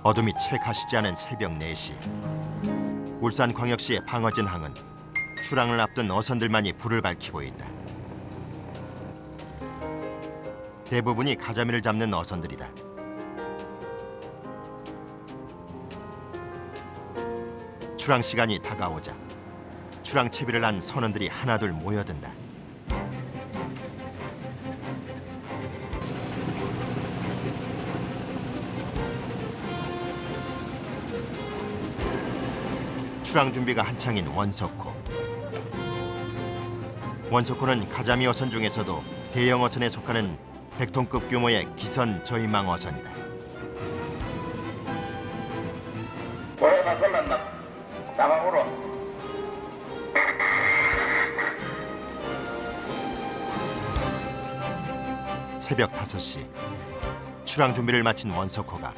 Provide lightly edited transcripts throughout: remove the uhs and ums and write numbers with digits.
어둠이 채 가시지 않은 새벽 4시. 울산광역시의 방어진항은 출항을 앞둔 어선들만이 불을 밝히고 있다. 대부분이 가자미를 잡는 어선들이다. 출항 시간이 다가오자 출항 채비를 한 선원들이 하나둘 모여든다. 출항 준비가 한창인 원석호. 원석호는 가자미 어선 중에서도 대형 어선에 속하는 100톤급 규모의 기선 저인망 어선이다. 고래가 끝났나? 나방으로. 새벽 5시. 출항 준비를 마친 원석호가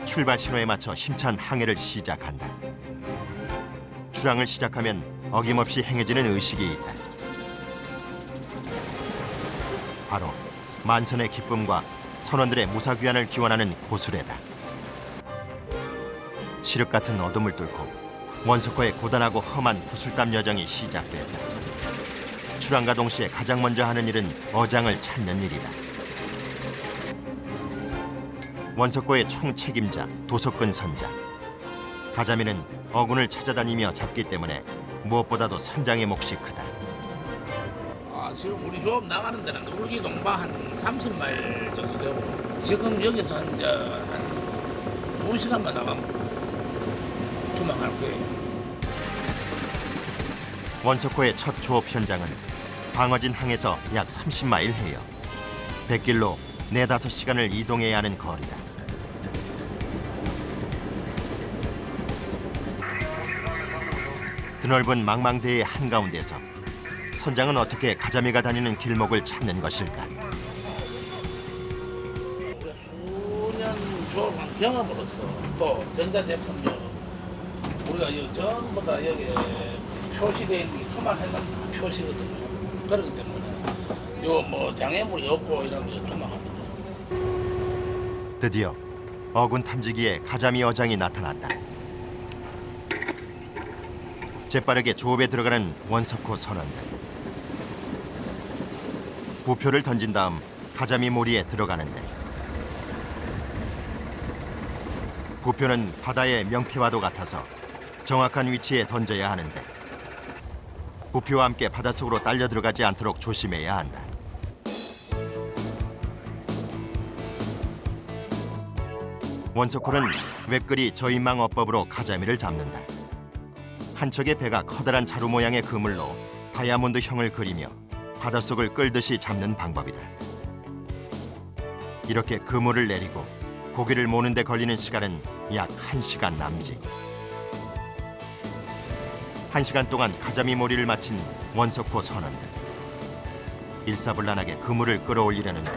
출발 신호에 맞춰 힘찬 항해를 시작한다. 출항을 시작하면 어김없이 행해지는 의식이 있다. 바로 만선의 기쁨과 선원들의 무사귀환을 기원하는 고수레다. 칠흑 같은 어둠을 뚫고 원석호의 고단하고 험한 구슬땀 여정이 시작됐다. 출항과 동시에 가장 먼저 하는 일은 어장을 찾는 일이다. 원석호의 총책임자 도석근 선장. 가자미는 어군을 찾아다니며 잡기 때문에 무엇보다도 선장의 몫이 크다. 지금 우리 조업 나가는 데는 울기 동바 한 30마일 정도 되고 지금 여기서 이제 한 2시간만 나가면 도망갈 거예요. 원석호의 첫 조업 현장은 방어진 항에서 약 30마일 해요. 100길로 4-5시간을 이동해야 하는 거리다. 드넓은 망망대해 한가운데서 선장은 어떻게 가자미가 다니는 길목을 찾는 것일까? 우리가 수년 조업한 경험으로서 또 전자제품요 우리가 이 전부 다 여기 표시되어 있는 게 토막해놓은 표시거든요. 그렇기 때문에 요 뭐 장애물이 없고 이러면 토막합니다. 드디어 어군 탐지기에 가자미 어장이 나타났다. 재빠르게 조업에 들어가는 원석호 선원들. 부표를 던진 다음 가자미 모리에 들어가는데 부표는 바다의 명패와도 같아서 정확한 위치에 던져야 하는데 부표와 함께 바닷속으로 딸려 들어가지 않도록 조심해야 한다. 원석호는 외끌이 저인망 어법으로 가자미를 잡는다. 한 척의 배가 커다란 자루 모양의 그물로 다이아몬드형을 그리며 바닷속을 끌듯이 잡는 방법이다. 이렇게 그물을 내리고 고기를 모는 데 걸리는 시간은 약 1시간 남짓. 1시간 동안 가자미 몰이를 마친 원석호 선원들. 일사불란하게 그물을 끌어올리려는데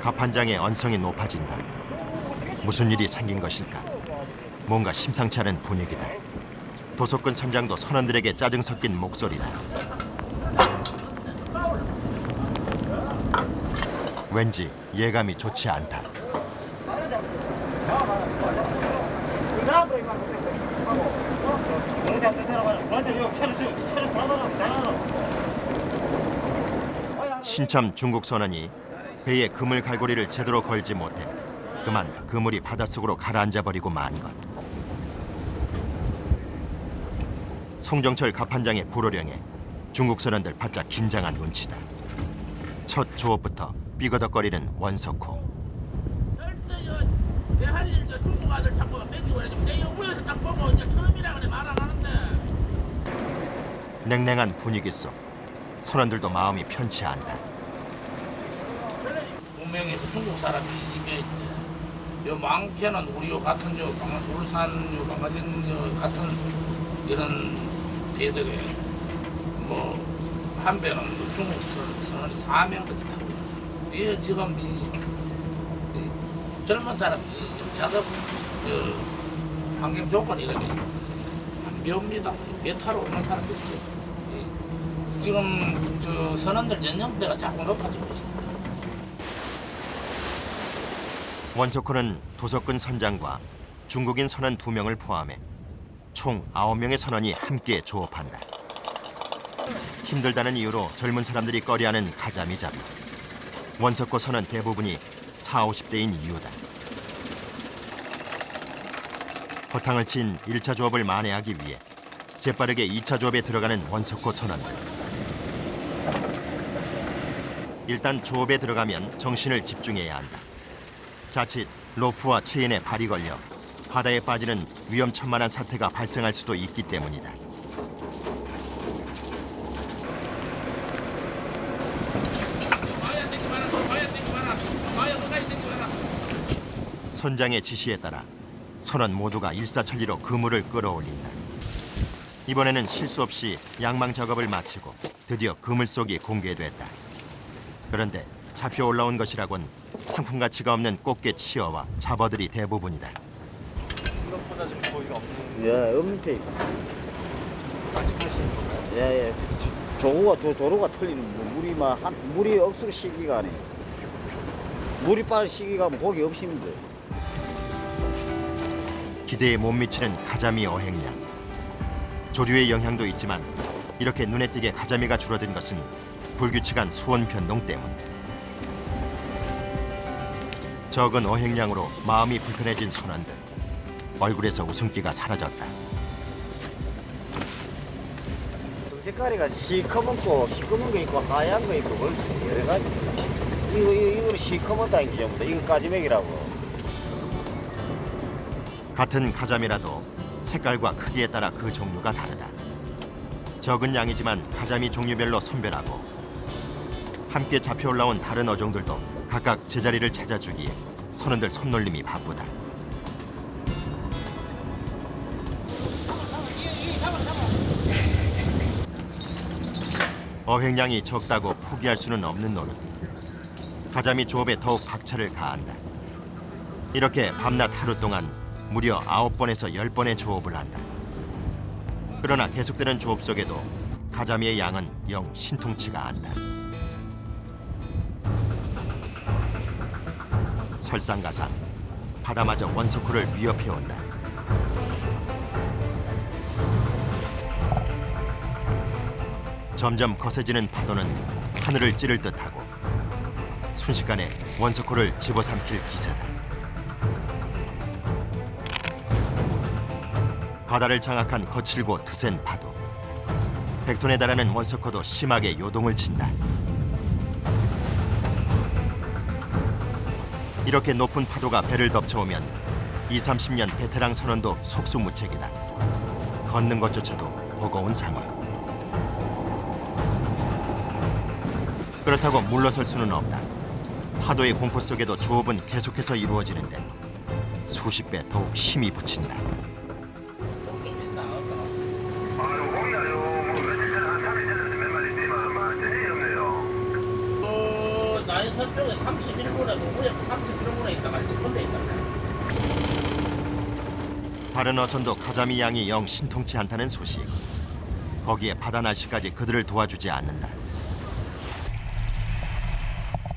갑판장의 언성이 높아진다. 무슨 일이 생긴 것일까? 뭔가 심상치 않은 분위기다. 도석근 선장도 선원들에게 짜증 섞인 목소리다. 왠지 예감이 좋지 않다. 신참 중국 선원이 배에 그물 갈고리를 제대로 걸지 못해 그만 그물이 바닷속으로 가라앉아 버리고 만 것. 송정철 갑판장의 불호령에 중국 선원들 바짝 긴장한 눈치다. 첫 조업부터 삐거덕거리는 원석호. 절대 내 할일 중국 아들 자꾸 뺏기고 해야지. 내 위에서 딱 보고 이제 처음이라 그래 말 안 하는데. 냉랭한 분위기 속 선원들도 마음이 편치 않다. 분명히 중국 사람이 이게 요 많게는 우리 요 같은 요 울산 요 방아진 요 같은 이런 배들에 뭐 한 배는 중국 선원이 4명까지 타고 있어요. 이 지금 이 젊은 사람이 작업 환경 조건 이런 게 안 배웁니다. 배 타러 오는 사람도 있어요. 지금 저 선원들 연령대가 자꾸 높아지고 있습니다. 원석호는 도석근 선장과 중국인 선원 2명을 포함해 총 9명의 선원이 함께 조업한다. 힘들다는 이유로 젊은 사람들이 꺼려하는 가자미 잡이. 원석호 선원 대부분이 40, 50대인 이유다. 허탕을 친 1차 조업을 만회하기 위해 재빠르게 2차 조업에 들어가는 원석호 선원들. 일단 조업에 들어가면 정신을 집중해야 한다. 자칫 로프와 체인에 발이 걸려 바다에 빠지는 위험천만한 사태가 발생할 수도 있기 때문이다. 선장의 지시에 따라 선원 모두가 일사천리로 그물을 끌어올린다. 이번에는 실수 없이 양망 작업을 마치고 드디어 그물 속이 공개됐다. 그런데 잡혀 올라온 것이라곤 상품 가치가 없는 꽃게 치어와 잡어들이 대부분이다. 생각보다 좀 거기가 없는. 예, 없는 테이프. 같이 타시는 건가요? 예, 예. 조로가 틀리는 물이 억수로 시기가 아니에요. 물이 빠른 시기가 뭐 고기 없습니다. 기대에 못 미치는 가자미 어획량. 조류의 영향도 있지만 이렇게 눈에 띄게 가자미가 줄어든 것은 불규칙한 수온 변동 때문. 적은 어획량으로 마음이 불편해진 선원들. 얼굴에서 웃음기가 사라졌다. 색깔이가 시커먼 거 있고 하얀 거 있고 그렇지 여러 가지. 이거는 시커먼 다인기 전부 이거 까지맥이라고. 같은 가자미라도 색깔과 크기에 따라 그 종류가 다르다. 적은 양이지만 가자미 종류별로 선별하고 함께 잡혀 올라온 다른 어종들도 각각 제자리를 찾아주기에 선원들 손놀림이 바쁘다. 어획량이 적다고 포기할 수는 없는 노릇. 가자미 조업에 더욱 박차를 가한다. 이렇게 밤낮 하루 동안 무려 9번에서 10번의 조업을 한다. 그러나 계속되는 조업 속에도 가자미의 양은 영 신통치가 않다. 설상가상, 바다마저 원석호를 위협해온다. 점점 거세지는 파도는 하늘을 찌를 듯하고 순식간에 원석호를 집어삼킬 기세다. 바다를 장악한 거칠고 드센 파도. 100톤에 달하는 원석호도 심하게 요동을 친다. 이렇게 높은 파도가 배를 덮쳐오면 20, 30년 베테랑 선원도 속수무책이다. 걷는 것조차도 버거운 상황. 그렇다고 물러설 수는 없다. 파도의 공포 속에도 조업은 계속해서 이루어지는데 수십 배 더욱 힘이 붙인다. 나인선 쪽에 31분에 동구에 31분에 있다가 10분에 있다. 다른 어선도 가자미 양이 영 신통치 않다는 소식. 거기에 바다 날씨까지 그들을 도와주지 않는다.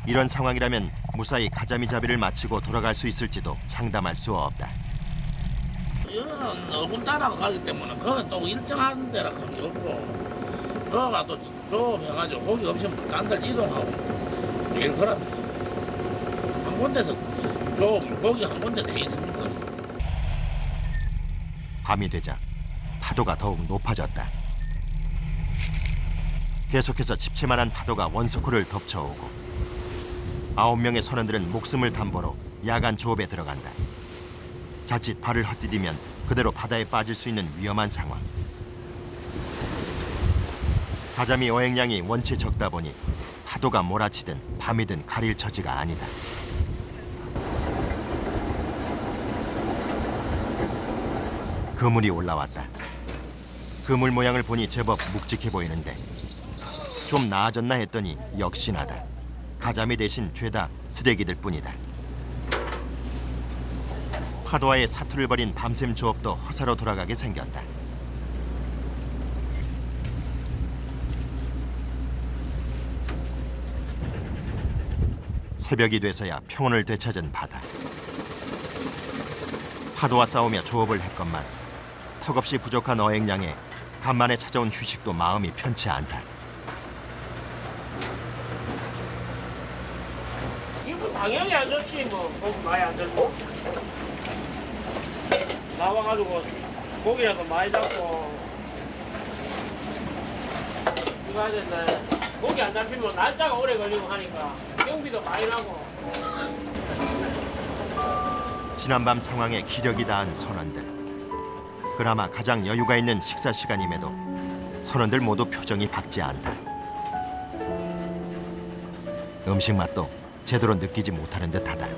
이런 상황이라면 무사히 가자미 잡이를 마치고 돌아갈 수 있을지도 장담할 수 없다. 이거는 어군 따라가 가기 때문에 그거 또 일정한 데라 그런 게 없고 그거가 또 조업해가지고 고기 없으면 딴 데를 이동하고 매일 그럽니다. 한 군데서 조업 고기 한 군데 돼 있습니다. 밤이 되자 파도가 더욱 높아졌다. 계속해서 집채만한 파도가 원석호를 덮쳐오고 9명의 선원들은 목숨을 담보로 야간 조업에 들어간다. 자칫 발을 헛디디면 그대로 바다에 빠질 수 있는 위험한 상황. 가자미 어획량이 원체 적다 보니 파도가 몰아치든 밤이든 가릴 처지가 아니다. 그물이 올라왔다. 그물 모양을 보니 제법 묵직해 보이는데 좀 나아졌나 했더니 역시나다. 가자미 대신 죄다 쓰레기들 뿐이다. 파도와의 사투를 벌인 밤샘 조업도 허사로 돌아가게 생겼다. 새벽이 돼서야 평온을 되찾은 바다. 파도와 싸우며 조업을 했건만 턱없이 부족한 어획량에 간만에 찾아온 휴식도 마음이 편치 않다. 이거 당연히 안 좋지 뭐 고기 많이 안 들고 나와가지고 고기라도 많이 잡고 이거 해야 된다. 고기 안 잡히면 날짜가 오래 걸리고 하니까 경비도 많이 나고. 지난밤 상황에 기력이 다한 선원들. 그나마 가장 여유가 있는 식사 시간임에도 선원들 모두 표정이 밝지 않다. 음식 맛도 제대로 느끼지 못하는 듯하다. 한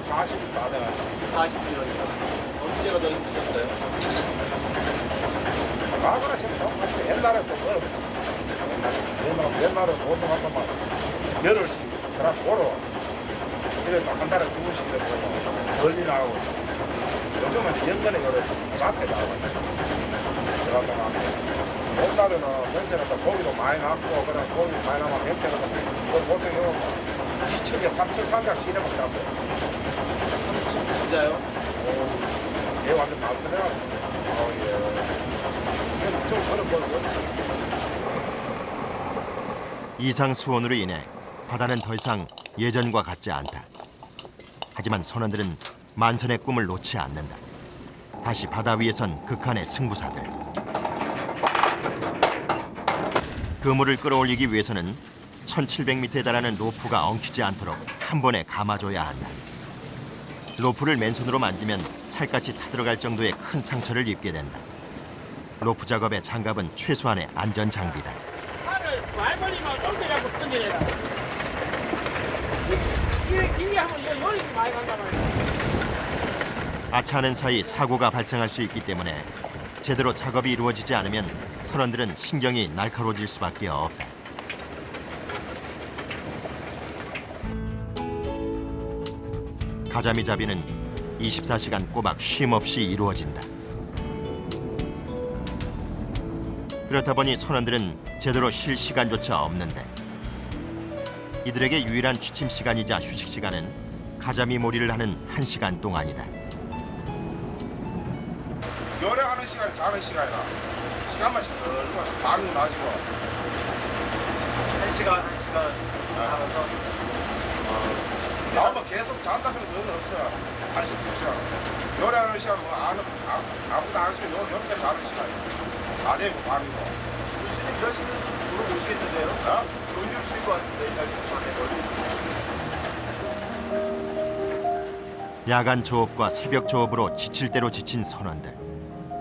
40일 다 돼가지고. 40년이요. 언제가 더 힘드셨어요? 과거나 지금 똑같이 옛날에 좀 어렵죠. 옛날에 보통 한 번만 8시, 그럼 보러. 그래서 한 달에 2번씩 되고 멀리 나오고. 요즘은 연간에 여러 작게 나오거든요. 그러다가 옛날에는 현재는 고기도 많이 남고, 그런 고기 많이 남으면 현재는 보통 2,000개, 3,300 시내만 잡고. 3층 얘 완전 날씬해가지고. 좀 그런 거. 이상 수온으로 인해 바다는 더 이상 예전과 같지 않다. 하지만 선원들은 만선의 꿈을 놓지 않는다. 다시 바다 위에선 극한의 승부사들. 그물을 끌어올리기 위해서는 1700m에 달하는 로프가 엉키지 않도록 한 번에 감아줘야 한다. 로프를 맨손으로 만지면 살갗이 타들어갈 정도의 큰 상처를 입게 된다. 로프 작업의 장갑은 최소한의 안전 장비다. 팔을 많이 벌리면 엉덩이라고 던져내라. 이게 길게 하면 이거 요리 많이 간단 말이야. 아차하는 사이 사고가 발생할 수 있기 때문에 제대로 작업이 이루어지지 않으면 선원들은 신경이 날카로워질 수밖에 없다. 가자미 잡이는 24시간 꼬박 쉼 없이 이루어진다. 그렇다 보니 선원들은 제대로 쉴 시간조차 없는데 이들에게 유일한 취침 시간이자 휴식 시간은 가자미 몰이를 하는 1시간 동안이다. 요리하는 시간이 자는 시간이라 시간만 시끌고 밤이 나지고 1시간 하면서 나오면 계속 잔다 그래도 너는 없어. 1시간, 2시간. 요리하는 시간 뭐 아무도 안 쉬고 요렇게 자는 시간이야. 낮이고 밤이고. 교수님 그러시면 주로 오시겠는데요? 졸려 쉴 것 같은데 일날 야간 조업과 새벽 조업으로 지칠 대로 지친 선원들.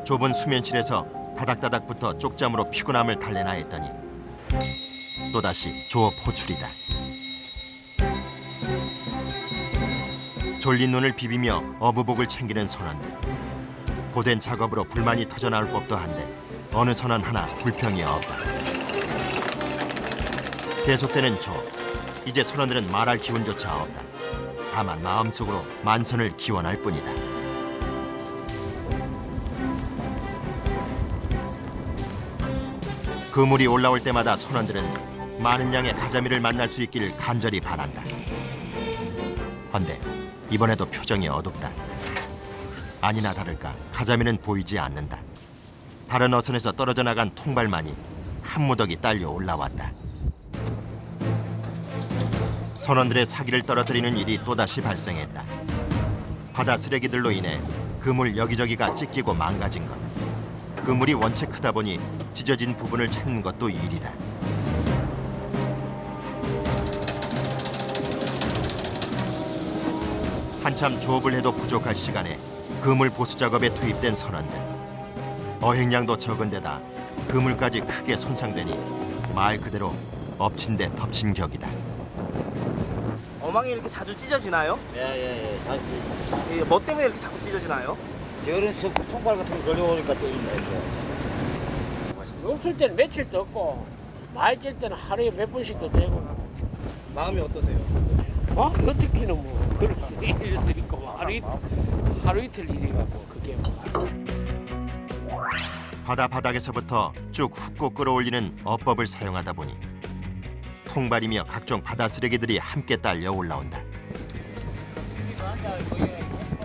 좁은 수면실에서 다닥다닥부터 쪽잠으로 피곤함을 달래나 했더니 또다시 조업 호출이다. 졸린 눈을 비비며 어부복을 챙기는 선원들. 고된 작업으로 불만이 터져나올 법도 한데 어느 선원 하나 불평이 없다. 계속되는 조업. 이제 선원들은 말할 기운조차 없다. 다만 마음속으로 만선을 기원할 뿐이다. 그물이 올라올 때마다 선원들은 많은 양의 가자미를 만날 수 있기를 간절히 바란다. 헌데 이번에도 표정이 어둡다. 아니나 다를까 가자미는 보이지 않는다. 다른 어선에서 떨어져 나간 통발만이 한 무더기 딸려 올라왔다. 선원들의 사기를 떨어뜨리는 일이 또다시 발생했다. 바다 쓰레기들로 인해 그물 여기저기가 찢기고 망가진 것. 그물이 원체 크다 보니 찢어진 부분을 찾는 것도 일이다. 한참 조업을 해도 부족할 시간에 그물 보수 작업에 투입된 선원들. 어획량도 적은 데다 그물까지 크게 손상되니 말 그대로 엎친 데 덮친 격이다. 어망이 이렇게 자주 찢어지나요? 예, 자주. 이게 뭐 때문에 이렇게 자꾸 찢어지나요? 저런 통발 같은 거 걸려오니까 찢는다. 없을 때는 며칠도 없고 많이 찔 때는 하루에 몇 번씩도 되고. 마음이 어떠세요? 어떻게는 뭐 그럴 수도 있을 수 있고 뭐 하루 이틀 일이라고 그게 뭐. 바다 바닥에서부터 쭉 훅고 끌어올리는 어법을 사용하다 보니 통발이며 각종 바다 쓰레기들이 함께 딸려 올라온다.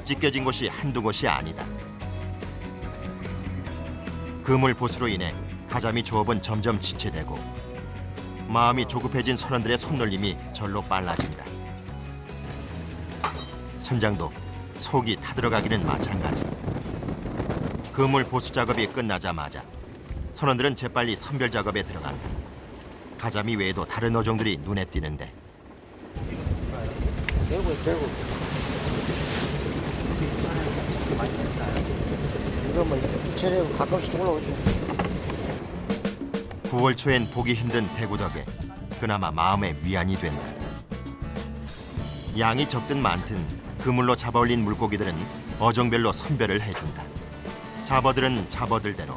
찢겨진 곳이 한두 곳이 아니다. 그물 보수로 인해 가자미 조업은 점점 지체되고 마음이 조급해진 선원들의 손놀림이 절로 빨라진다. 선장도 속이 타들어가기는 마찬가지. 그물 보수 작업이 끝나자마자 선원들은 재빨리 선별 작업에 들어간다. 가자미 외에도 다른 어종들이 눈에 띄는데 이거 뭐 체력 가끔씩 올라오죠. 9월 초엔 보기 힘든 대구 덕에 그나마 마음의 위안이 된다. 양이 적든 많든 그물로 잡아올린 물고기들은 어종별로 선별을 해준다. 잡어들은 잡어들대로,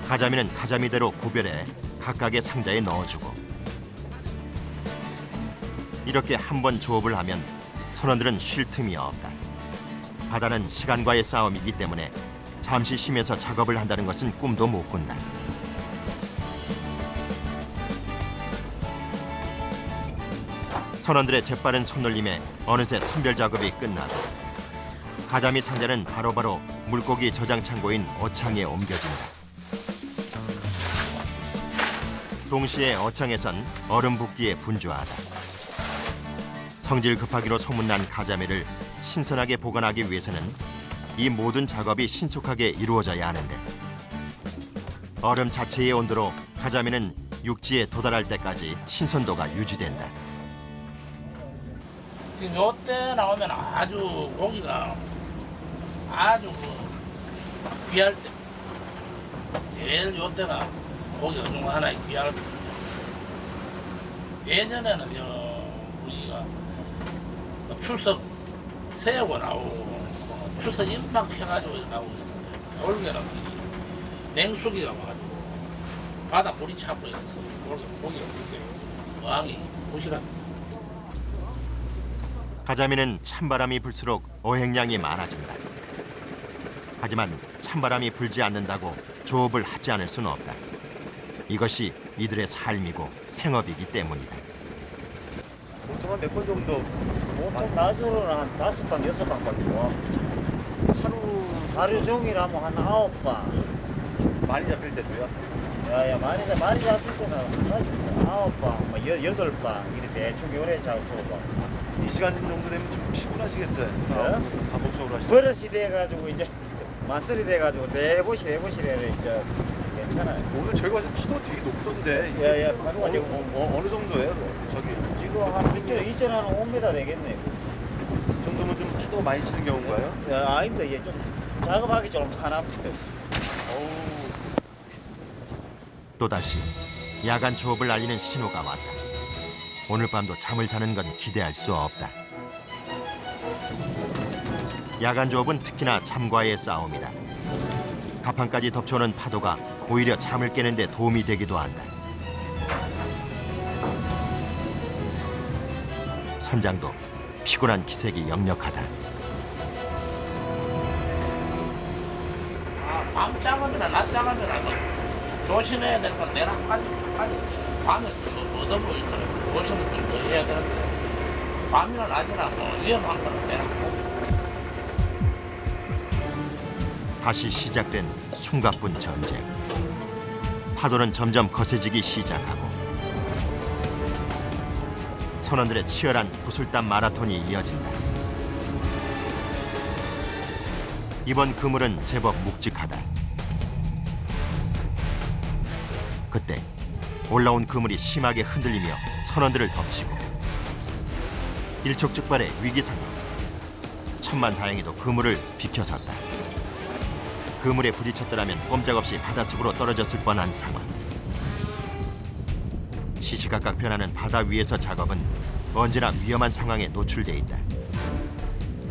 가자미는 가자미대로 구별해 각각의 상자에 넣어주고. 이렇게 한 번 조업을 하면 선원들은 쉴 틈이 없다. 바다는 시간과의 싸움이기 때문에 잠시 쉬면서 작업을 한다는 것은 꿈도 못 꾼다. 선원들의 재빠른 손놀림에 어느새 선별 작업이 끝나고 가자미 상자는 바로바로 물고기 저장 창고인 어창에 옮겨진다. 동시에 어창에선 얼음 붓기에 분주하다. 성질 급하기로 소문난 가자미를 신선하게 보관하기 위해서는 이 모든 작업이 신속하게 이루어져야 하는데 얼음 자체의 온도로 가자미는 육지에 도달할 때까지 신선도가 유지된다. 지금 요때 나오면 아주 고기가 아주 귀할 때. 제일 요때가 고기 어느 정도 하나에 귀할 때. 예전에는 우리가 출석 세우고 나오고 출석 임박해가지고 나오고 있는데 올게는 냉수기가 와가지고 바다 물이 차고 있어서 고기가 그렇게 어항이 부실합니다. 가자미는 찬바람이 불수록 어획량이 많아진다. 하지만 찬바람이 불지 않는다고 조업을 하지 않을 수는 없다. 이것이 이들의 삶이고 생업이기 때문이다. 보통 한 몇 번 정도 보통 낮으로는 한 5방, 6방밖에 와. 하루 종일 하면 한 9방. 많이 잡힐 때도요? 야야 많이 잡힐 때는 한 가지 9방, 뭐 8방 이렇게 대충 요래 잡고 이 시간 정도 되면 좀 피곤하시겠어요? 네? 반복적으로 하시죠? 버릇이 돼가지고 이제 만설이 돼가지고 내보시래 이제 괜찮아요. 오늘 저희 와서 파도 되게 높던데. 야야 파도가 지금 어느 정도예요? 저기 지금 한 이전 한 5m 되겠네. 이 정도면 좀 파도 많이 치는 경우인가요? 야 아닙니다. 이게 좀 작업하기 좀 하나부터. 어우. 또다시 야간 조업을 알리는 신호가 왔다. 오늘 밤도 잠을 자는 건 기대할 수 없다. 야간 조업은 특히나 잠과의 싸움이다. 가판까지 덮쳐오는 파도가 오히려 잠을 깨는 데 도움이 되기도 한다. 선장도 피곤한 기색이 역력하다. 밤 작업이나 낮 작업이나 뭐 조심해야 될 건 내가 한 가지 밤에 좀 얻어보고 있거든. 조심을 좀 더 해야 되는데 밤이나 낮이나 뭐 위험한 거는 내가 다시 시작된 숨가쁜 전쟁. 파도는 점점 거세지기 시작하고 선원들의 치열한 구슬땀 마라톤이 이어진다. 이번 그물은 제법 묵직하다. 그때 올라온 그물이 심하게 흔들리며 선원들을 덮치고 일촉즉발의 위기 상황. 천만다행히도 그물을 비켜섰다. 그물에 부딪혔더라면 꼼짝없이 바닷속으로 떨어졌을 뻔한 상황. 시시각각 변하는 바다 위에서 작업은 언제나 위험한 상황에 노출돼 있다.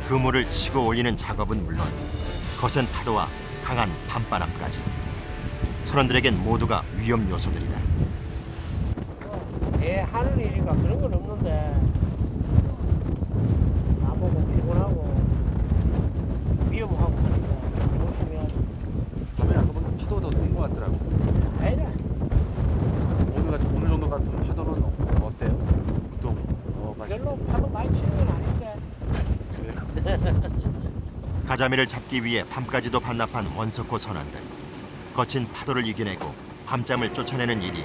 그물을 치고 올리는 작업은 물론 거센 파도와 강한 밤바람까지 선원들에겐 모두가 위험 요소들이다. 배 하는 일이가 그런 건 없는데 나보고 피곤하고 위험하고 그러니까 조심해야지. 밤에 아까 보니까 파도가 더 센 것 같더라고. 아니라 오늘 정도 같은 파도는 어때요? 보통 별로 파도 많이 치는 건 아닌데 가자미를 잡기 위해 밤까지도 반납한 원석호 선원들. 거친 파도를 이겨내고 밤잠을 쫓아내는 일이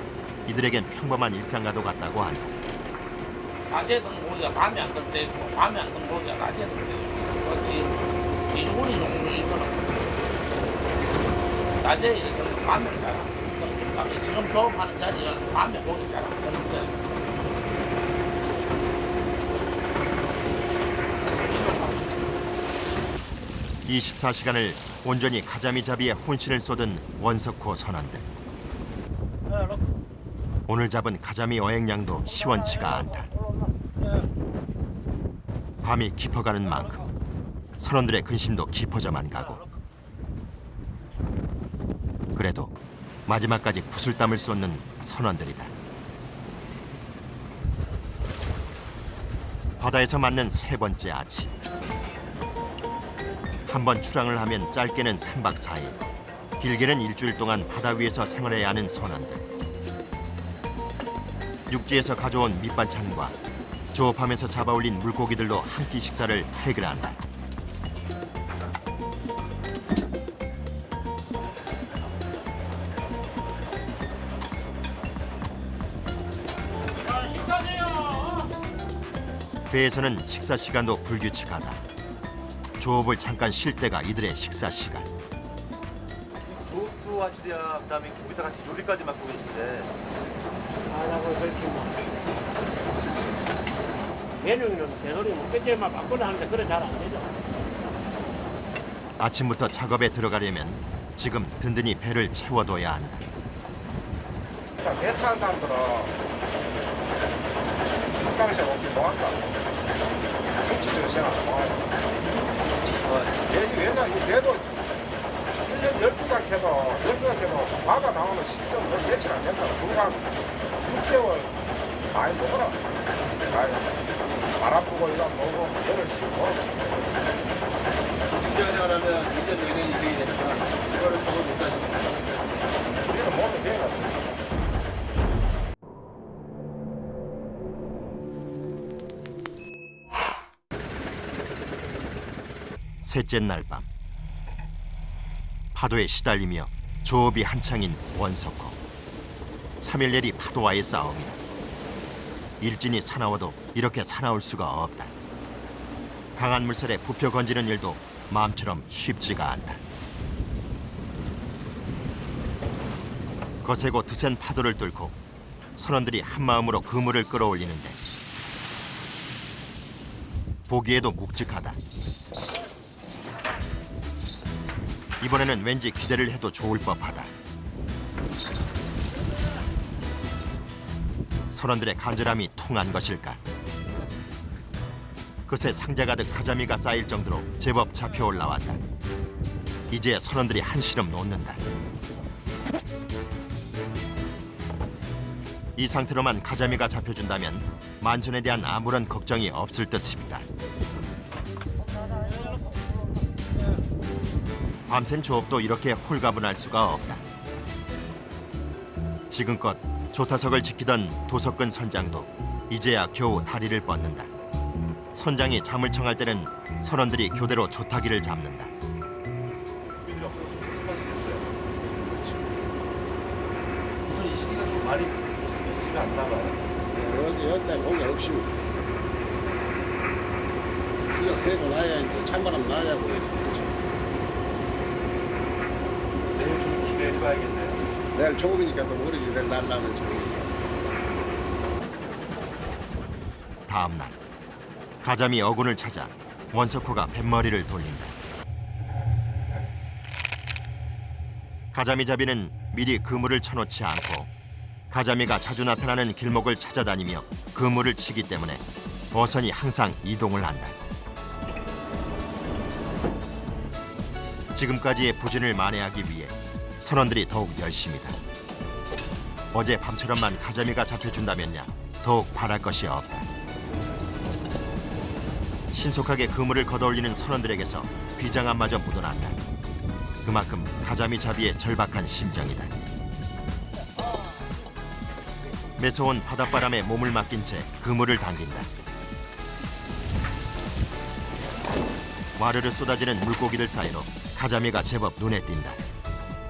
이들에겐 평범한 일상과도 같다고 한다. 낮에 든 고기가 밤에 안 들 때 있고 밤에 안 든 고기가 낮에 들 때 있고 이 주군이 종류이거는 낮에 이렇게 밤에 잘 안 든다. 지금 조업하는 자리는 밤에 고기 잘 안 드는 자리. 24시간을 온전히 가자미 잡이에 혼신을 쏟은 원석호 선원들. 오늘 잡은 가자미 어획량도 시원치가 않다. 밤이 깊어가는 만큼 선원들의 근심도 깊어져만 가고. 그래도 마지막까지 구슬땀을 쏟는 선원들이다. 바다에서 맞는 세 번째 아침. 한 번 출항을 하면 짧게는 3박 4일, 길게는 일주일 동안 바다 위에서 생활해야 하는 선원들. 육지에서 가져온 밑반찬과 조업하면서 잡아올린 물고기들로 한 끼 식사를 해결한다. 배에서는 식사 시간도 불규칙하다. 조업을 잠깐 쉴 때가 이들의 식사 시간. 조업도 하시랴 그다음에 거기다 같이 요리까지 맡고 계신데 하라고 그렇게 뭐. 배는 대소리 몇 개째만 바꾸려 하는데 그래 잘 안 되죠. 아침부터 작업에 들어가려면 지금 든든히 배를 채워둬야 한다. 배 타는 사람들은 평상시에 먹기 뭐한다. 정치적인 생활을 뭐하냐. 옛날 이 배도 1년 12달 캐도 바다 나오는 시점 며칠 안 된다. 불과 6개월 많이 먹어라. 바람 불고 이거 먹고 배를 싣고. 직장 생활하면 1년 내내 일이 되니까 그거를 적응 못 하시는 우리는 몸에 배가 셋째 날 밤. 파도에 시달리며 조업이 한창인 원석호. 3일 내리 파도와의 싸움이다. 일진이 사나워도 이렇게 사나울 수가 없다. 강한 물살에 부표 건지는 일도 마음처럼 쉽지가 않다. 거세고 드센 파도를 뚫고 선원들이 한마음으로 그물을 끌어올리는데 보기에도 묵직하다. 이번에는 왠지 기대를 해도 좋을 법하다. 선원들의 간절함이 통한 것일까? 그새 상자 가득 가자미가 쌓일 정도로 제법 잡혀 올라왔다. 이제 선원들이 한시름 놓는다. 이 상태로만 가자미가 잡혀준다면 만선에 대한 아무런 걱정이 없을 듯 싶다. 밤샘 조업도 이렇게 홀가분할 수가 없다. 지금껏 조타석을 지키던 도석근 선장도 이제야 겨우 다리를 뻗는다. 선장이 잠을 청할 때는 선원들이 교대로 조타기를 잡는다. 고기들이 없어서 좀 슬퍼지겠어요. 그렇죠. 이 시기가 좀 많이 재밌지가 않나 봐요. 여기다 고기 없이 투적 세고 나야 이제 찬바람 나야고. 내일 좀 기대해봐야겠네요. 내일 조업이니까 또 모르지. 내일 날라면 좋으니까. 다음 날 가자미 어군을 찾아 원석호가 뱃머리를 돌린다. 가자미 잡이는 미리 그물을 쳐놓지 않고 가자미가 자주 나타나는 길목을 찾아다니며 그물을 치기 때문에 어선이 항상 이동을 한다. 지금까지의 부진을 만회하기 위해 선원들이 더욱 열심이다. 어제 밤처럼만 가자미가 잡혀준다면야 더욱 바랄 것이 없다. 신속하게 그물을 걷어올리는 선원들에게서 비장함마저 묻어난다. 그만큼 가자미 잡이의 절박한 심정이다. 매서운 바닷바람에 몸을 맡긴 채 그물을 당긴다. 와르르 쏟아지는 물고기들 사이로 가자미가 제법 눈에 띈다.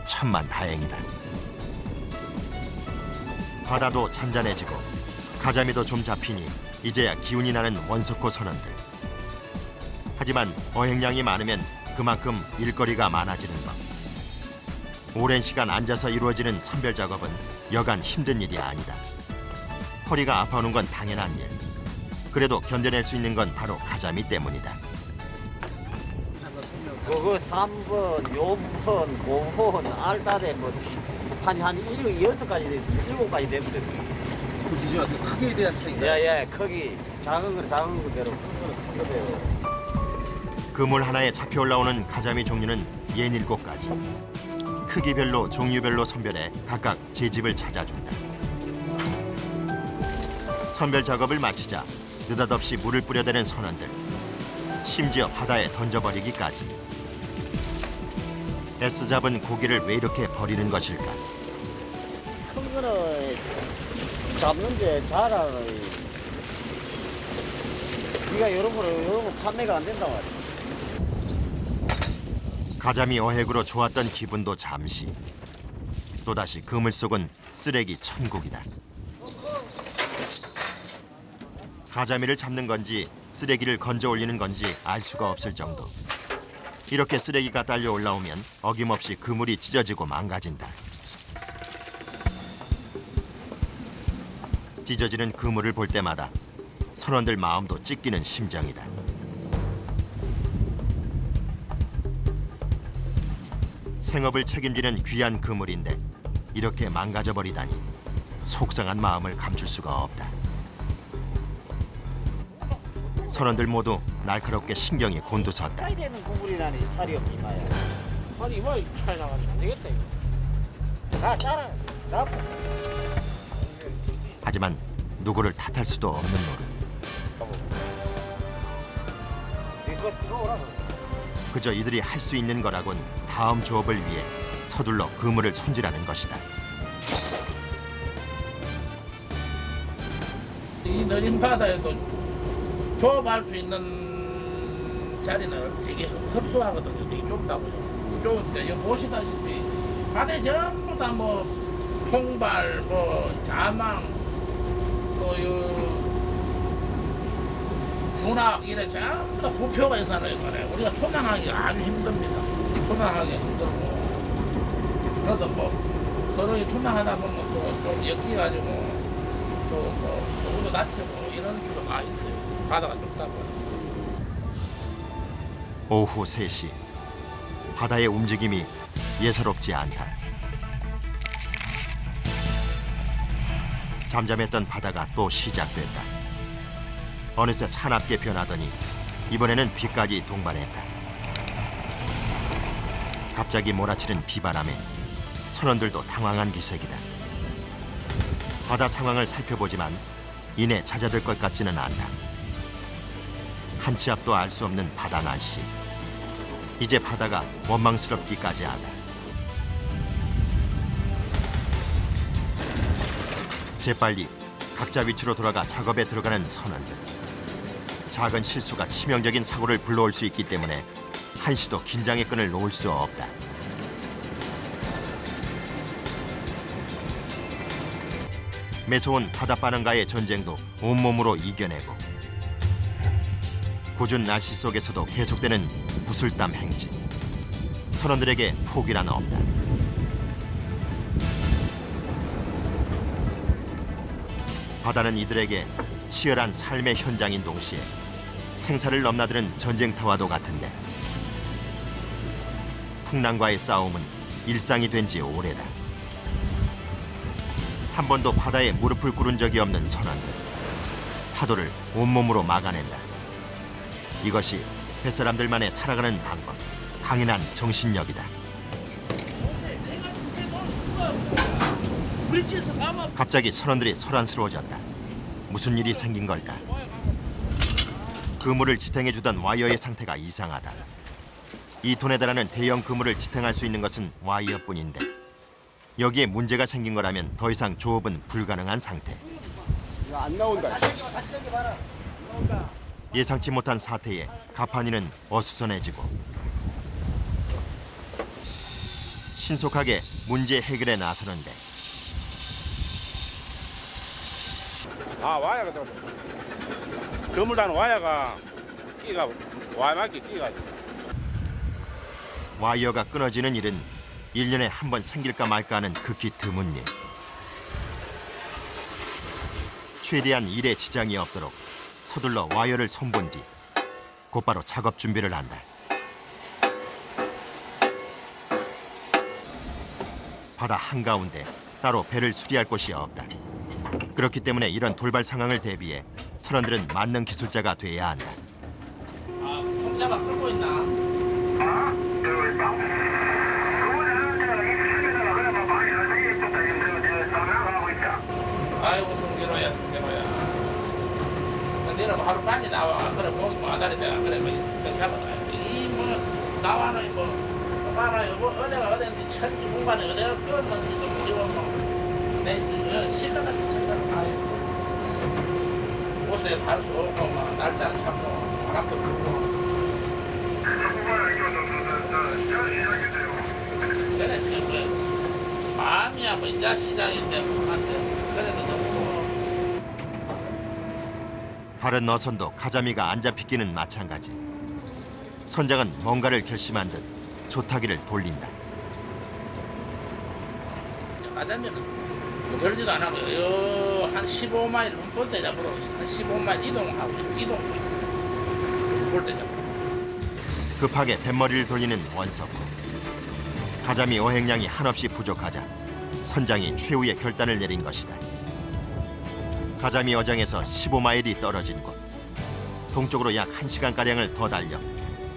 천만 다행이다. 바다도 잔잔해지고 가자미도 좀 잡히니 이제야 기운이 나는 원석호 선원들. 하지만 어획량이 많으면 그만큼 일거리가 많아지는 법. 오랜 시간 앉아서 이루어지는 선별 작업은 여간 힘든 일이 아니다. 허리가 아파오는 건 당연한 일. 그래도 견뎌낼 수 있는 건 바로 가자미 때문이다. 그거 3번, 6번, 5번, 알다대 뭐한 6가지, 7가지 되면 그 기준은 어떤 크기에 대한 차이인가요? 예, 크기 작은 건 작은 거대로 큰 거는 큰 거대로. 그물 하나에 잡혀 올라오는 가자미 종류는 67가지. 크기별로 종류별로 선별해 각각 제 집을 찾아준다. 선별 작업을 마치자 느닷없이 물을 뿌려대는 선원들. 심지어 바다에 던져버리기까지. 애써 잡은 고기를 왜 이렇게 버리는 것일까? 큰 거는 잡는데 자라는 네가 이런 거 판매가 안 된단 말이야. 가자미 어획으로 좋았던 기분도 잠시. 또다시 그물 속은 쓰레기 천국이다. 가자미를 잡는 건지 쓰레기를 건져 올리는 건지 알 수가 없을 정도. 이렇게 쓰레기가 딸려 올라오면 어김없이 그물이 찢어지고 망가진다. 찢어지는 그물을 볼 때마다 선원들 마음도 찢기는 심정이다. 생업을 책임지는 귀한 그물인데 이렇게 망가져버리다니 속상한 마음을 감출 수가 없다. 선원들 모두 날카롭게 신경이 곤두섰다. 살이 되는 구물이라니 살이 없지 마야. 아니 이마 차이 나가지고 안 되겠다 이거. 나 따라 나. 하지만 누구를 탓할 수도 없는 노릇. 이거 들어오라고. 그저 이들이 할 수 있는 거라곤 다음 조업을 위해 서둘러 그물을 손질하는 것이다. 이 느린 바다에도 조업할 수 있는 자리는 되게 협소하거든요. 되게 좁다고요. 여기 보시다시피 바다에 전부 다 뭐 통발, 뭐 자망, 또 군악 이래 전부 다 구표가 있어요. 우리가 토난하기 아주 힘듭니다. 토난하기 힘들고 그래도 뭐 서로 토난하다 보면 또 좀 엮여가지고 또뭐 누구도 다치고 이런 수도 많이 있어요. 바다가 좁다 보니. 오후 3시 바다의 움직임이 예사롭지 않다. 잠잠했던 바다가 또 시작됐다. 어느새 사납게 변하더니 이번에는 비까지 동반했다. 갑자기 몰아치는 비바람에 선원들도 당황한 기색이다. 바다 상황을 살펴보지만 이내 잦아들 것 같지는 않다. 한 치 앞도 알 수 없는 바다 날씨. 이제 바다가 원망스럽기까지 하다. 재빨리 각자 위치로 돌아가 작업에 들어가는 선원들. 작은 실수가 치명적인 사고를 불러올 수 있기 때문에 한시도 긴장의 끈을 놓을 수 없다. 매서운 바닷바람과의 전쟁도 온몸으로 이겨내고 궂은 날씨 속에서도 계속되는 구슬땀 행진. 선원들에게 포기란 없다. 바다는 이들에게 치열한 삶의 현장인 동시에 생사를 넘나드는 전쟁터와도 같은데 풍랑과의 싸움은 일상이 된 지 오래다. 한 번도 바다에 무릎을 꿇은 적이 없는 선원들. 파도를 온몸으로 막아낸다. 이것이 뱃사람들만의 살아가는 방법, 강인한 정신력이다. 갑자기 선원들이 소란스러워졌다. 무슨 일이 생긴 걸까? 그물을 지탱해주던 와이어의 상태가 이상하다. 이 톤에 달하는 대형 그물을 지탱할 수 있는 것은 와이어뿐인데 여기에 문제가 생긴 거라면 더 이상 조업은 불가능한 상태. 이거 안 나온다. 예상치 못한 사태에 가판이는 어수선해지고 신속하게 문제 해결에 나서는데 와야가 그물단 와야가 끼가 와맞게 끼가 와이어가 끊어지는 일은 1년에 한 번 생길까 말까 하는 극히 드문 일. 최대한 일에 지장이 없도록 서둘러 와이어를 손본 뒤 곧바로 작업 준비를 한다. 바다 한가운데 따로 배를 수리할 곳이 없다. 그렇기 때문에 이런 돌발 상황을 대비해 선원들은 만능 기술자가 돼야 한다. 통자가 끓고 있나? 아이고 승기로야 승기로야. 너는 뭐 하루 빨리 나와. 그래 고기 뭐 아다리다. 그래 뭐좀 잡아놔. 이뭐 나와는 뭐 하나 뭐 어디가 어딘지 천지 문간에 어디가 끓었는지 좀 지워 내 실감을 생각을 아이고 옷에 달수 없고 막 날짜는 참고 바람도 불고. 그래 뭐 마음이야 뭐 이제 시작인데 뭐한테 그래도 너무 다른 어선도 가자미가 안 잡히기는 마찬가지. 선장은 뭔가를 결심한 듯 조타기를 돌린다. 가자면은 들지도 안 하고요. 한 15마일 눈볼때 잡으러 한 15마일 이동하고 이동 볼때 잡고. 급하게 뱃머리를 돌리는 원석호. 가자미 어획량이 한없이 부족하자 선장이 최후의 결단을 내린 것이다. 가자미 어장에서 15마일이 떨어진 곳. 동쪽으로 약 1시간가량을 더 달려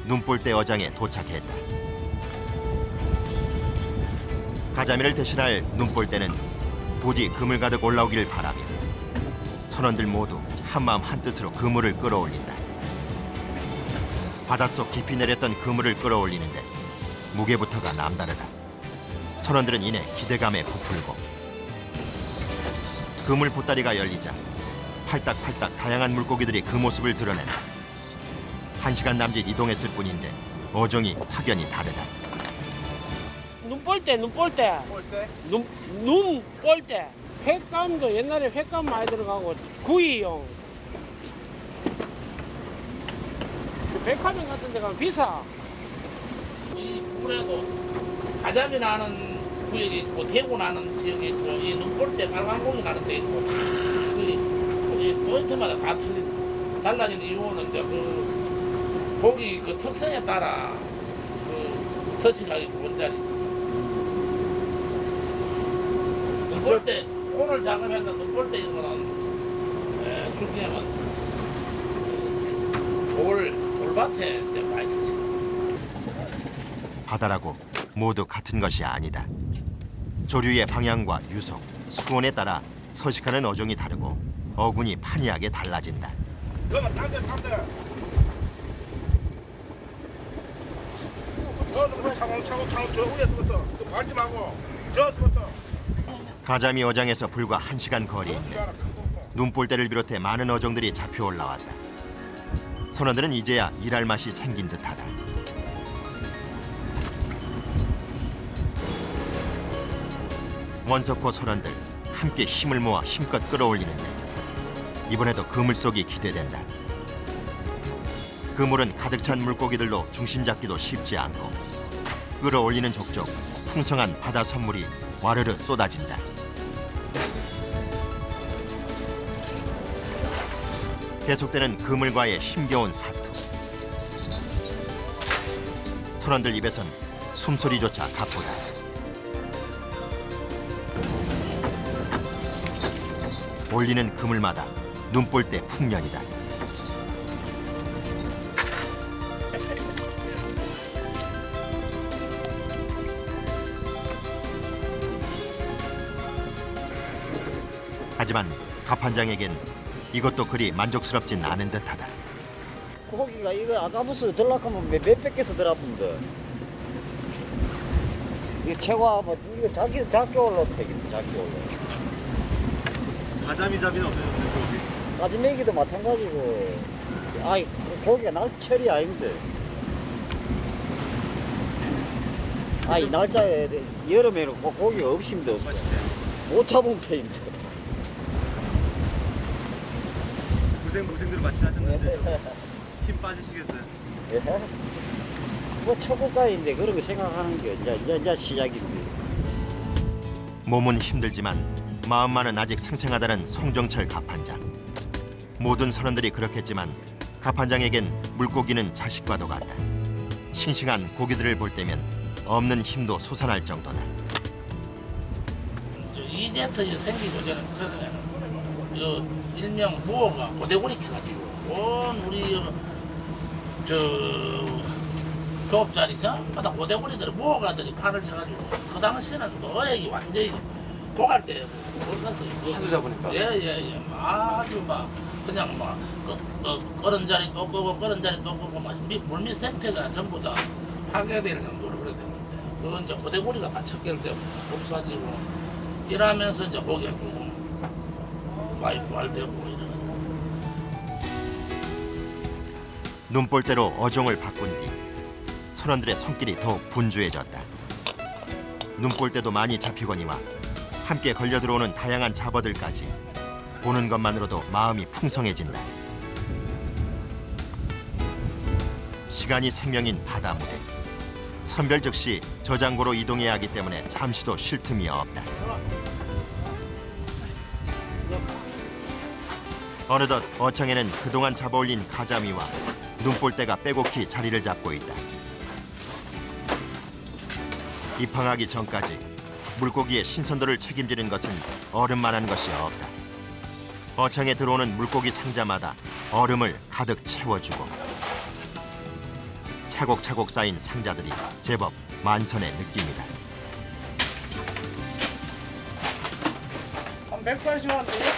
눈볼대 어장에 도착했다. 가자미를 대신할 눈볼대는 부디 그물 가득 올라오길 바라며 선원들 모두 한마음 한뜻으로 그물을 끌어올린다. 바닷속 깊이 내렸던 그물을 끌어올리는데 무게부터가 남다르다. 선원들은 이내 기대감에 부풀고 그물 보따리가 열리자 팔딱팔딱 다양한 물고기들이 그 모습을 드러낸다. 1시간 남짓 이동했을 뿐인데 어종이 확연히 다르다. 눈볼때 눈볼때 횟감도 옛날에 횟감 많이 들어가고 구이용 백화점 같은 데 가면 비싸. 이 물에도 가자미 나는 구역이 있고 대구 나는 지역이 있고 이 눈볼때 빨간공이 나는 데 있고 이 포인트마다 다 틀린다. 달라지는 이유는 이제 그 고기 그 특성에 따라 그 서식하기 좋은 자리지. 눈볼때 오늘 작업했는 눈볼때 이거는 술기에는 돌밭에 많이 쓰시고. 바다라고 모두 같은 것이 아니다. 조류의 방향과 유속, 수온에 따라 서식하는 어종이 다르고 어군이 판이하게 달라진다. 그러면 딴데 저부터 차곡차곡 저 위에서부터 그 밟지 말고 저서부터. 가자미 어장에서 불과 1시간 거리인데 눈볼대를 비롯해 많은 어종들이 잡혀 올라왔다. 선원들은 이제야 일할 맛이 생긴 듯하다. 원석호 선원들 함께 힘을 모아 힘껏 끌어올리는데 이번에도 그물 속이 기대된다. 그물은 가득 찬 물고기들로 중심 잡기도 쉽지 않고 끌어올리는 족족 풍성한 바다 선물이 와르르 쏟아진다. 계속되는 그물과의 힘겨운 사투. 선원들 입에선 숨소리조차 가쁘다. 올리는 그물마다 눈볼때 풍년이다. 하지만 가판장에겐 이것도 그리 만족스럽진 않은 듯하다. 고기가 이거 아까부터 들락하면 몇백 개서 들어왔는데 이거 최고 뭐 이거 작게 올라왔다 작게 올라. 가자미 잡이는 어떠셨어요, 저기? 가지메기도 마찬가지고 아이 고기가 날철이 아닌데. 아이 날짜에 여름에는 고기가 없습니다 없어. 못 잡은 편인데. 고생들 많이 하셨는데 힘 빠지시겠어요? 예. 뭐 초보가인데 그런 거 생각하는 게 이제 시작인데. 몸은 힘들지만 마음만은 아직 생생하다는 송정철 갑판장. 모든 선원들이 그렇겠지만 갑판장에겐 물고기는 자식과도 같다. 싱싱한 고기들을 볼 때면 없는 힘도 솟아날 정도다. 이제부터 생기고 전에는 일명 모어가 고대고리 캐가지고 온 우리 조업자리 전부 다 고대고리들이 모어가들이 판을 쳐가지고 그 당시에는 뭐액이 완전히 고갈때 먹었어요. 하수 잡으니까. 예예예. 아주 막 그냥 막 끓은 자리 또 끄고 끓은 자리 또 끄고 막 물밑 생태가 전부 다 파괴될 정도로 그래 됐는데 그건 이제 고대고리가 다 척결되고 없어지고 이러면서 이제 고기가 조금 많이 부활되고 이래가지고. 눈볼대로 어종을 바꾼 뒤 선원들의 손길이 더욱 분주해졌다. 눈볼대도 많이 잡히거니와 함께 걸려 들어오는 다양한 잡어들까지 보는 것만으로도 마음이 풍성해진다. 시간이 생명인 바다 무대. 선별 즉시 저장고로 이동해야 하기 때문에 잠시도 쉴 틈이 없다. 어느덧 어창에는 그동안 잡아올린 가자미와 눈볼대가 빼곡히 자리를 잡고 있다. 입항하기 전까지 물고기의 신선도를 책임지는 것은 얼음만한 것이 없다. 어창에 들어오는 물고기 상자마다 얼음을 가득 채워주고 차곡차곡 쌓인 상자들이 제법 만선의 느낌이다. 한 180원 되겠네.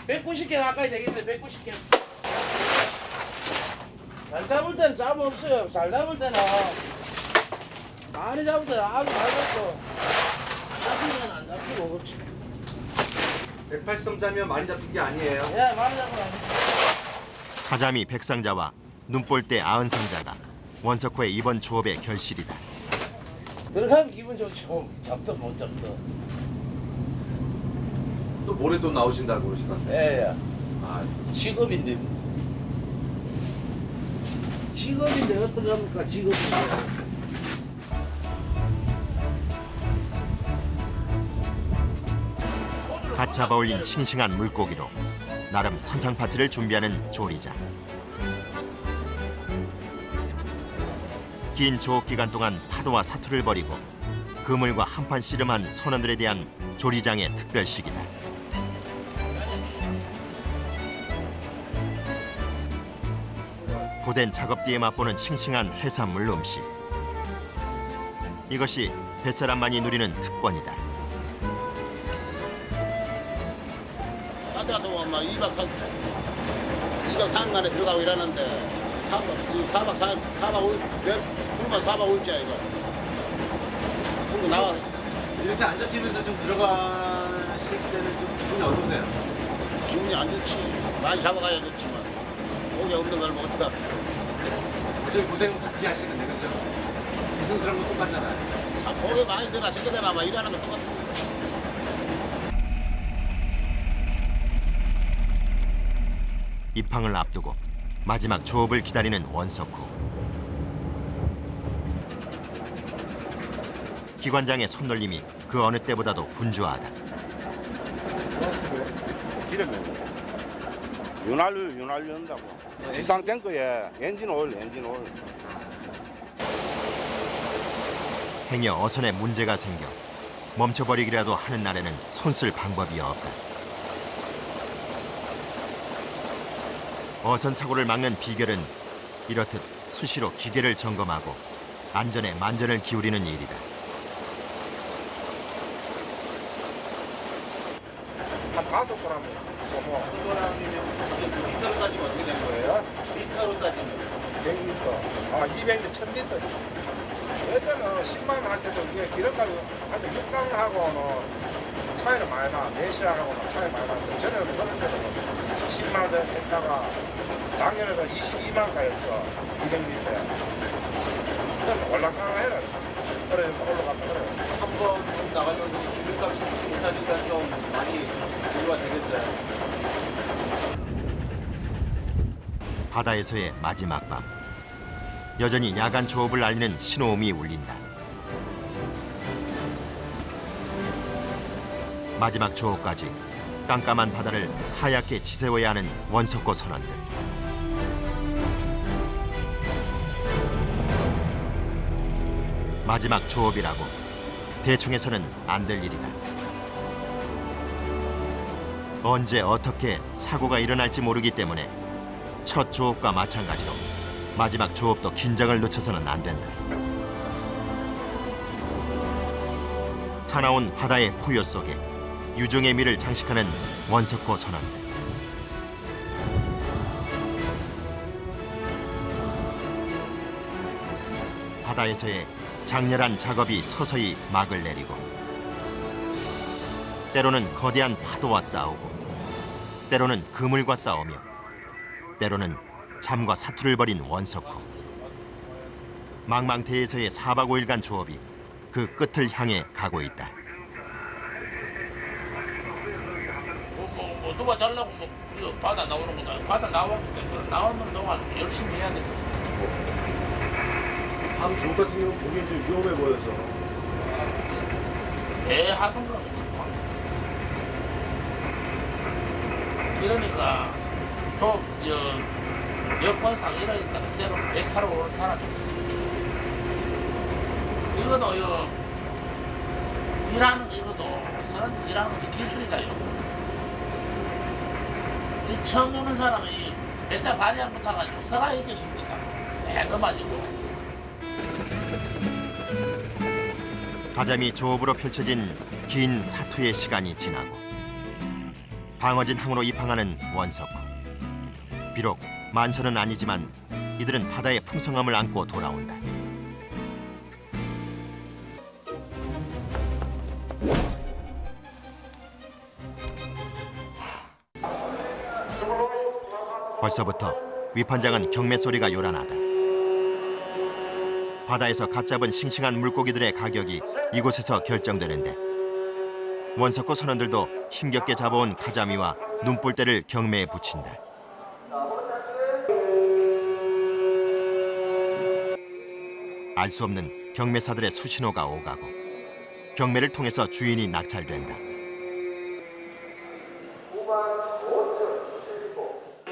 190개 가까이 되겠네. 190개. 잘 잡을 때는 잡음 없어요. 잘 잡을 때는 많이 잡을 때는 아주 잘 잡고 잡히면 안 잡히고 그렇지. 183자면 많이 잡힌 게 아니에요. 예, 많이 잡으면 안 돼. 가자미 100상자와 눈볼대 90상자가 원석호의 이번 조업의 결실이다. 들어가면 기분 좋죠. 잡든 못 잡든. 또 모레 또 나오신다고 그러시던데. 예, 예. 아, 직업인데. 직업인데 어떡합니까? 직업인데. 갓 잡아올린 싱싱한 물고기로 나름 선상 파티를 준비하는 조리장. 긴 조업 기간 동안 파도와 사투를 벌이고 그물과 한판 씨름한 선원들에 대한 조리장의 특별식이다. 고된 작업 뒤에 맛보는 싱싱한 해산물 음식. 이것이 뱃사람만이 누리는 특권이다. 딴데 같은 경우는 막 2박 3일간에 들어가고 이러는데 4박 5일, 불만 4박 5일째야 이거. 그리고 나와. 이렇게 안 잡히면서 좀 들어가실 때는 좀 기분이 어떠세요? 기분이 안 좋지. 많이 잡아가야 좋지만 고기 없는 걸 뭐 어떡하. 어차피 고생 같이 하시는데 그죠? 고생스러운 거 똑같잖아요. 자, 고기 많이 되나 적게 되나 막 일하는 거 똑같습니다. 입항을 앞두고 마지막 조업을 기다리는 원석후. 기관장의 손놀림이 그 어느 때보다도 분주하다. 기름이 윤활유 한다고. 지상 탱크에 엔진 오일. 행여 어선에 문제가 생겨 멈춰버리기라도 하는 날에는 손쓸 방법이 없다. 어선 사고를 막는 비결은 이렇듯 수시로 기계를 점검하고 안전에 만전을 기울이는 일이다. 한 5번 하면 소모. 500g이면 리터로 따지면 어떻게 되는 거예요? 리터로 따지면 100리터. 아, 200리터, 1000리터. 예전에 10만 원 할 때도 이게 기름값이 한 6강 하고는 차이는 많이 나. 내시하고는 차이 많이 나는데 전에는 그런 데는 10만 원 했다가 작년에는 22만 가였어. 200리터. 그럼 올라가가 해라. 그래 올라갔다 그래. 한번 좀 나가려고 기름값이 무시 못하니까 좀 많이 비교가 되겠어요. 바다에서의 마지막 밤. 여전히 야간 조업을 알리는 신호음이 울린다. 마지막 조업까지 깜깜한 바다를 하얗게 지새워야 하는 원석고 선원들. 마지막 조업이라고 대충 해서는 안 될 일이다. 언제 어떻게 사고가 일어날지 모르기 때문에 첫 조업과 마찬가지로 마지막 조업도 긴장을 늦춰서는 안 된다. 사나운 바다의 포효 속에 유종의 미를 장식하는 원석고 선원들. 바다에서의 장렬한 작업이 서서히 막을 내리고 때로는 거대한 파도와 싸우고 때로는 그물과 싸우며 때로는 잠과 사투를 벌인 원석고. 망망대해에서의 4박 5일간 조업이 그 끝을 향해 가고 있다. 뭐 누가 잘라고 뭐 이거 바다 나오는 거다. 바다 나왔기 때문에 나오는 동안 열심히 해야 돼. 다음 주 같은 경우는 보기엔 좀 위험해 보여서. 배 하던가. 이러니까 여권상 이러니까 새로 배 타러 오는 사람이 없어. 이거도 일하는 거 이것도 사람들 일하는 거 기술이다. 이 처음 오는 사람이 배차 발이 안 붙어가지고 서가 이렇게 힘들다. 배도 맞이고. 가자미 조업으로 펼쳐진 긴 사투의 시간이 지나고 방어진 항으로 입항하는 원석고. 비록 만선은 아니지만 이들은 바다의 풍성함을 안고 돌아온다. 벌써부터 위판장은 경매 소리가 요란하다. 바다에서 갓 잡은 싱싱한 물고기들의 가격이 이곳에서 결정되는데 원석고 선원들도 힘겹게 잡아온 가자미와 눈볼대를 경매에 붙인다. 알 수 없는 경매사들의 수신호가 오가고 경매를 통해서 주인이 낙찰된다.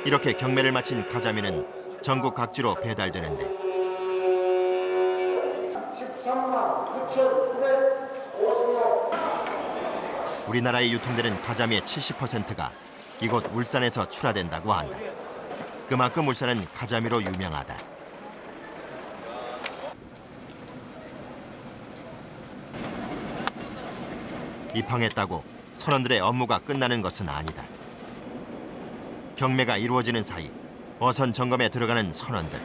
이렇게 경매를 마친 가자미는 전국 각지로 배달되는데 13만 9,950원. 우리나라에 유통되는 가자미의 70%가 이곳 울산에서 출하된다고 한다. 그만큼 울산은 가자미로 유명하다. 입항했다고 선원들의 업무가 끝나는 것은 아니다. 경매가 이루어지는 사이 어선 점검에 들어가는 선원들.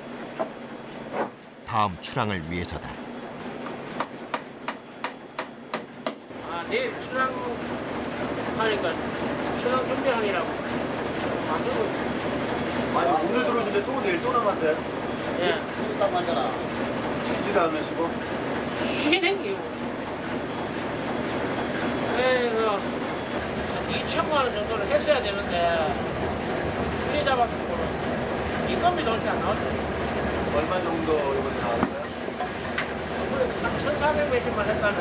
다음 출항을 위해서다. 내일 출항하니까 출항 준비하느라고 만들고 있어요. 오늘 들어오는데 또 내일 또 남았어요? 예. 딱 맞잖아. 쉬지도 않으시고? 쉬는 게 2천만 원 정도는 했어야 되는데 그래 잡았고는 인건비도 그렇게 안 나왔죠. 얼마 정도 이번에 나왔어요? 한 1,400 몇십만 했다는.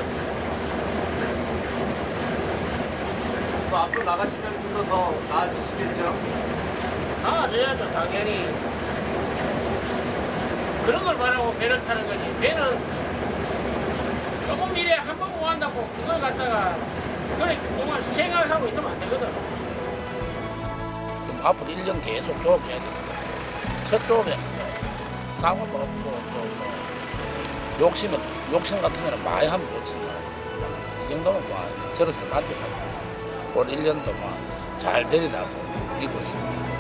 앞으로 나가시면 좀 더 나아지시겠죠? 나아져야죠, 당연히. 그런 걸 바라고 배를 타는 거지. 배는 조금 미래 한 번 못 한다고 그걸 갖다가 그래 정말 생각하고 있으면 안 되거든. 그럼 앞으로 1년 계속 조업해야 됩니다. 첫 조업에 싸움은 없고 욕심 같은 거는 많이 하면 좋지만 이 정도면 뭐 저로서 만족하고 올 1년도 잘 되리라고 믿고 있습니다.